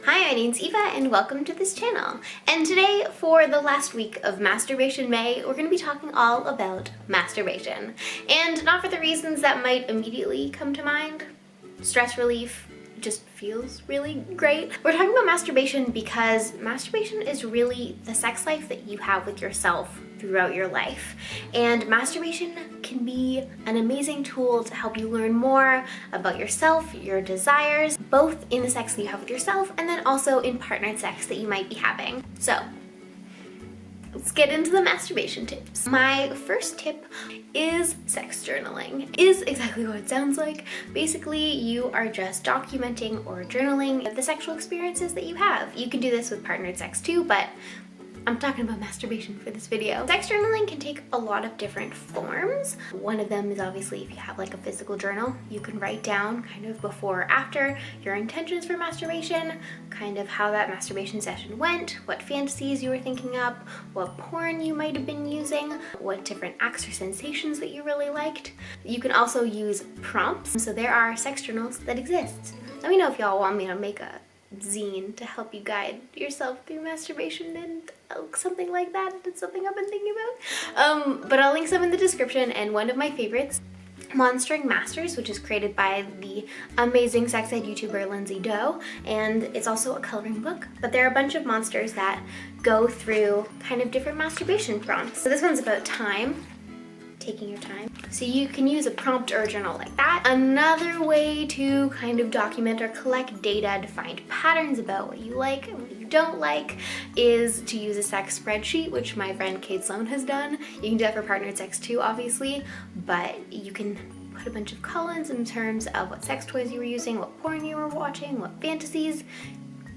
Hi, my name's Eva and welcome to this channel. And today, for the last week of Masturbation May, we're going to be talking all about masturbation. And not for the reasons that might immediately come to mind. Stress relief just feels really great. We're talking about masturbation because masturbation is really the sex life that you have with yourself throughout your life. And masturbation can be an amazing tool to help you learn more about yourself, your desires, both in the sex that you have with yourself and then also in partnered sex that you might be having. So, let's get into the masturbation tips. My first tip is sex journaling. It is exactly what it sounds like. Basically, you are just documenting or journaling the sexual experiences that you have. You can do this with partnered sex too, but I'm talking about masturbation for this video. Sex journaling can take a lot of different forms. One of them is obviously if you have like a physical journal, you can write down kind of before or after your intentions for masturbation, kind of how that masturbation session went, what fantasies you were thinking up, what porn you might have been using, what different acts or sensations that you really liked. You can also use prompts. So there are sex journals that exist. Let me know if y'all want me to make a zine to help you guide yourself through masturbation and something like that. It's something I've been thinking about. But I'll link some in the description, and one of my favorites, Monstering Masters, which is created by the amazing sex ed YouTuber Lindsay Doe, and it's also a coloring book. But there are a bunch of monsters that go through kind of different masturbation prompts. So this one's about time. Taking your time. So you can use a prompt or a journal like that. Another way to kind of document or collect data to find patterns about what you like and what you don't like is to use a sex spreadsheet, which my friend Kate Sloan has done. You can do that for partnered sex too, obviously, but you can put a bunch of columns in terms of what sex toys you were using, what porn you were watching, what fantasies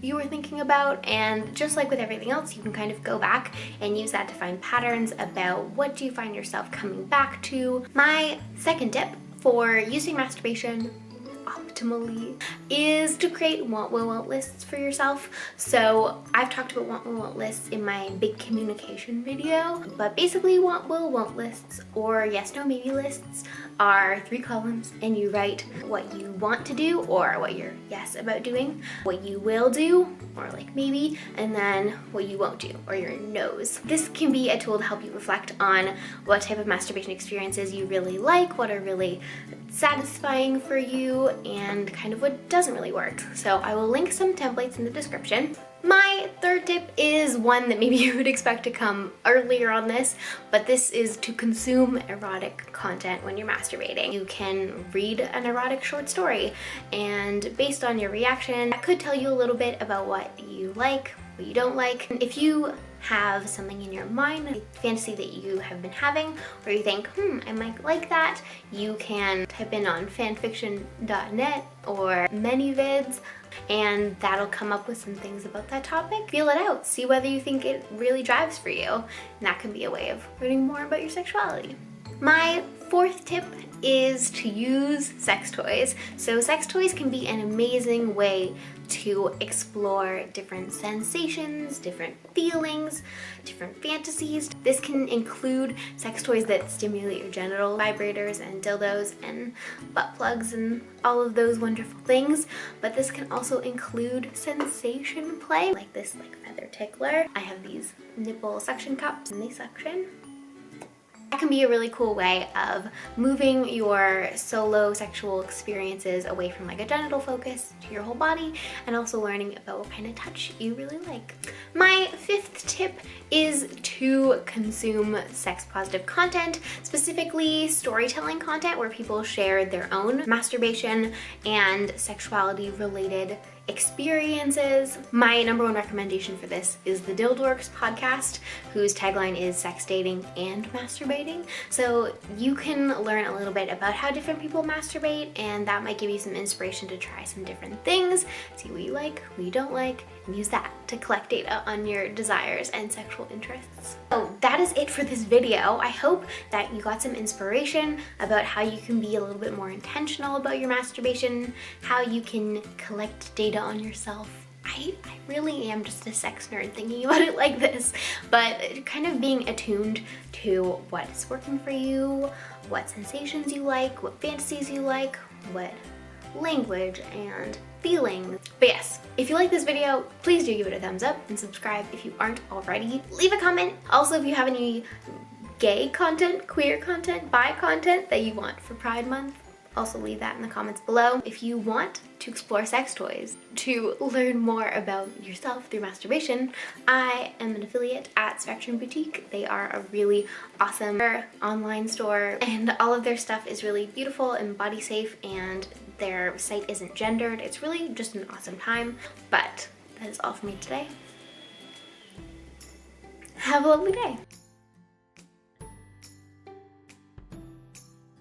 you were thinking about, and just like with everything else, you can kind of go back and use that to find patterns about what do you find yourself coming back to. My second tip for using masturbation optimally is to create want will want lists for yourself. So I've talked about want will want lists in my big communication video, but basically want will want lists or yes no maybe lists are 3 columns, and you write what you want to do or what you're yes about doing, what you will do or like maybe, and then what you won't do or your no's. This can be a tool to help you reflect on what type of masturbation experiences you really like, what are really satisfying for you, and kind of what doesn't really work. So I will link some templates in the description. My third tip is one that maybe you would expect to come earlier on this, but this is to consume erotic content when you're masturbating. You can read an erotic short story, and based on your reaction, that could tell you a little bit about what you like, what you don't like. If you have something in your mind, a fantasy that you have been having, or you think, I might like that, you can type in on fanfiction.net or ManyVids, and that'll come up with some things about that topic. Feel it out, see whether you think it really drives for you, and that can be a way of learning more about your sexuality. My fourth tip is to use sex toys. So sex toys can be an amazing way to explore different sensations, different feelings, different fantasies. This can include sex toys that stimulate your genital, vibrators and dildos and butt plugs and all of those wonderful things, but this can also include sensation play, like this feather tickler. I have these nipple suction cups and they suction. That can be a really cool way of moving your solo sexual experiences away from like a genital focus to your whole body, and also learning about what kind of touch you really like. My fifth tip is to consume sex positive content, specifically storytelling content where people share their own masturbation and sexuality related experiences. My number one recommendation for this is the Dildorks podcast, whose tagline is sex, dating, and masturbating. So you can learn a little bit about how different people masturbate, and that might give you some inspiration to try some different things, see what you like, what you don't like, and use that to collect data on your desires and sexual interests. So that is it for this video. I hope that you got some inspiration about how you can be a little bit more intentional about your masturbation, how you can collect data on yourself. I really am just a sex nerd thinking about it like this, but kind of being attuned to what's working for you, what sensations you like, what fantasies you like, what language and feelings. But yes, if you like this video, please do give it a thumbs up and subscribe if you aren't already. Leave a comment. Also, if you have any gay content, queer content, bi content that you want for Pride Month, also leave that in the comments below. If you want to explore sex toys, to learn more about yourself through masturbation, I am an affiliate at Spectrum Boutique. They are a really awesome online store, and all of their stuff is really beautiful and body safe, and their site isn't gendered. It's really just an awesome time. But that is all for me today. Have a lovely day.